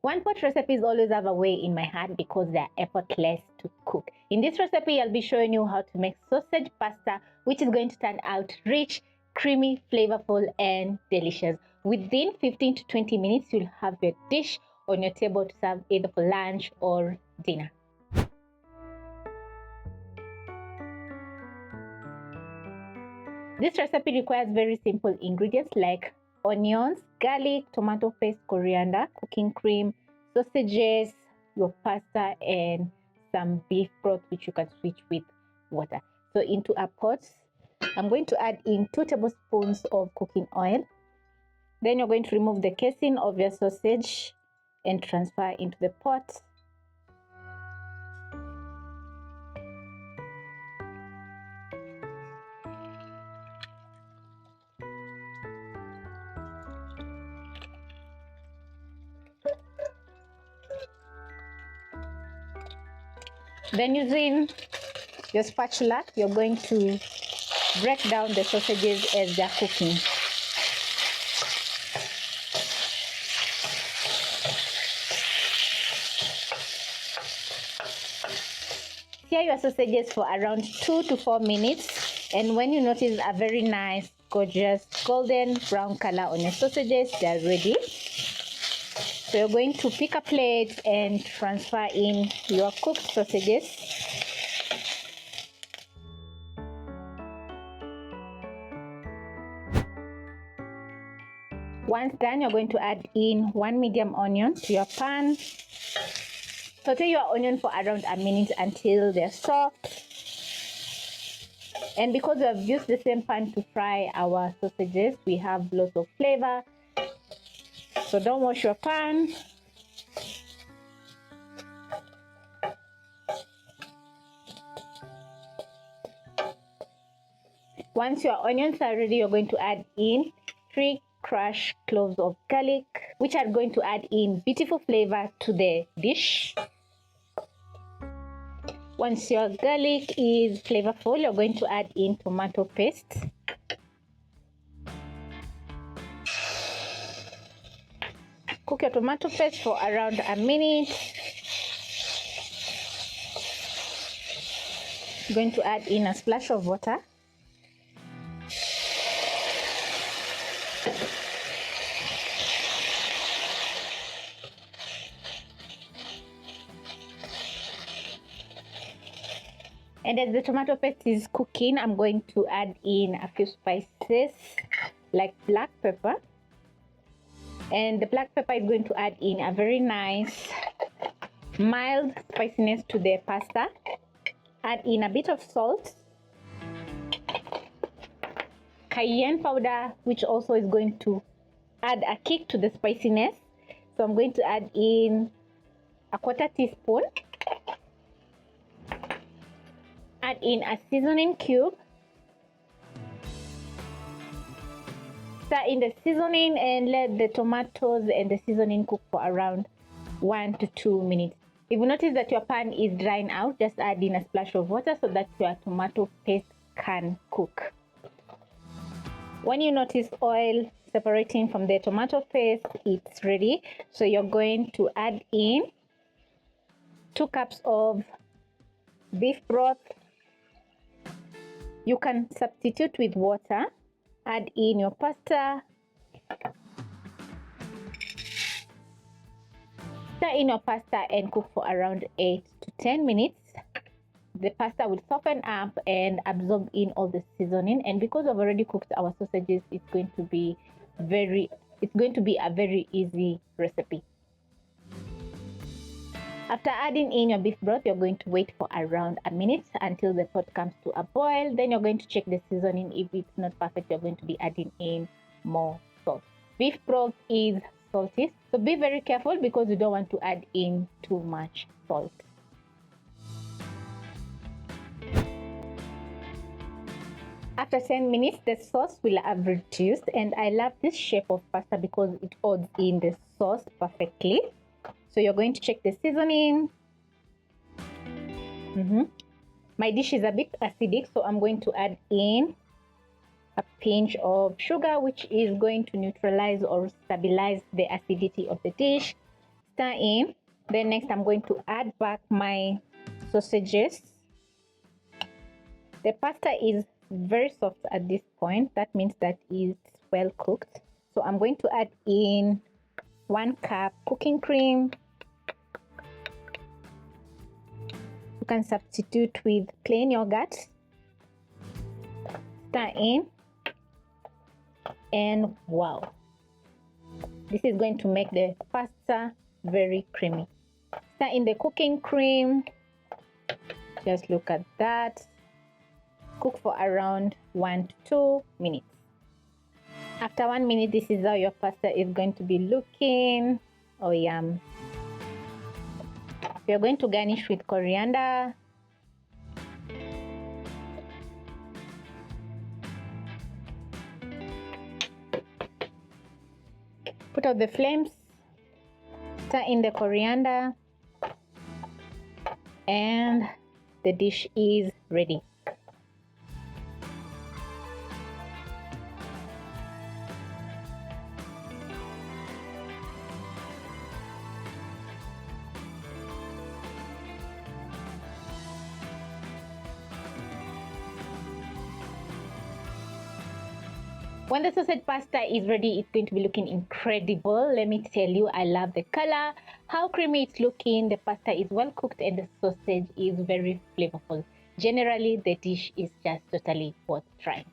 One pot recipes always have a way in my heart because they are effortless to cook. In this recipe, I'll be showing you how to make sausage pasta, which is going to turn out rich, creamy, flavorful, and delicious. Within 15 to 20 minutes, you'll have your dish on your table to serve either for lunch or dinner. This recipe requires very simple ingredients like onions, garlic, tomato paste, coriander, cooking cream, sausages, your pasta, and some beef broth, which you can switch with water. So into a pot, I'm going to add in 2 tablespoons of cooking oil. Then you're going to remove the casing of your sausage and transfer into the pot. Then using your spatula, you're going to break down the sausages as they're cooking. Sear your sausages for around 2 to 4 minutes, and when you notice a very nice, gorgeous, golden brown color on your sausages, they're ready. So you're going to pick a plate and transfer in your cooked sausages. Once done, you're going to add in 1 medium onion to your pan. Saute your onion for around a minute until they're soft. And because we have used the same pan to fry our sausages, we have lots of flavor. So don't wash your pan. Once your onions are ready, you're going to add in 3 crushed cloves of garlic, which are going to add in beautiful flavor to the dish. Once your garlic is flavorful, you're going to add in tomato paste. Cook your tomato paste for around a minute. I'm going to add in a splash of water. And as the tomato paste is cooking, I'm going to add in a few spices like black pepper. And the black pepper is going to add in a very nice, mild spiciness to the pasta. Add in a bit of salt, cayenne powder, which also is going to add a kick to the spiciness. So I'm going to add in a 1/4 teaspoon. Add in a seasoning cube. Stir in the seasoning and let the tomatoes and the seasoning cook for around 1 to 2 minutes. If you notice that your pan is drying out, just add in a splash of water so that your tomato paste can cook. When you notice oil separating from the tomato paste, it's ready. So you're going to add in 2 cups of beef broth. You can substitute with water. Add in your pasta. Stir in your pasta and cook for around 8 to 10 minutes. The pasta will soften up and absorb in all the seasoning. And because I've already cooked our sausages, it's going to be a very easy recipe. After adding in your beef broth, you're going to wait for around a minute until the pot comes to a boil. Then you're going to check the seasoning. If it's not perfect, you're going to be adding in more salt. Beef broth is salty, so be very careful because you don't want to add in too much salt. After 10 minutes, the sauce will have reduced, and I love this shape of pasta because it adds in the sauce perfectly. So you're going to check the seasoning. My dish is a bit acidic, so I'm going to add in a pinch of sugar, which is going to neutralize or stabilize the acidity of the dish. Stir in. Then next I'm going to add back my sausages. The pasta is very soft at this point. That means that it's well cooked. So I'm going to add in 1 cup cooking cream. You can substitute with plain yogurt. Stir in, and wow, this is going to make the pasta very creamy. Stir in the cooking cream. Just look at that. Cook for around 1 to 2 minutes. After 1 minute, this is how your pasta is going to be looking. Oh, yum. You're going to garnish with coriander. Put out the flames. Stir in the coriander. And the dish is ready. When the sausage pasta is ready, it's going to be looking incredible. Let me tell you, I love the color, how creamy it's looking. The pasta is well cooked and the sausage is very flavorful. Generally, the dish is just totally worth trying.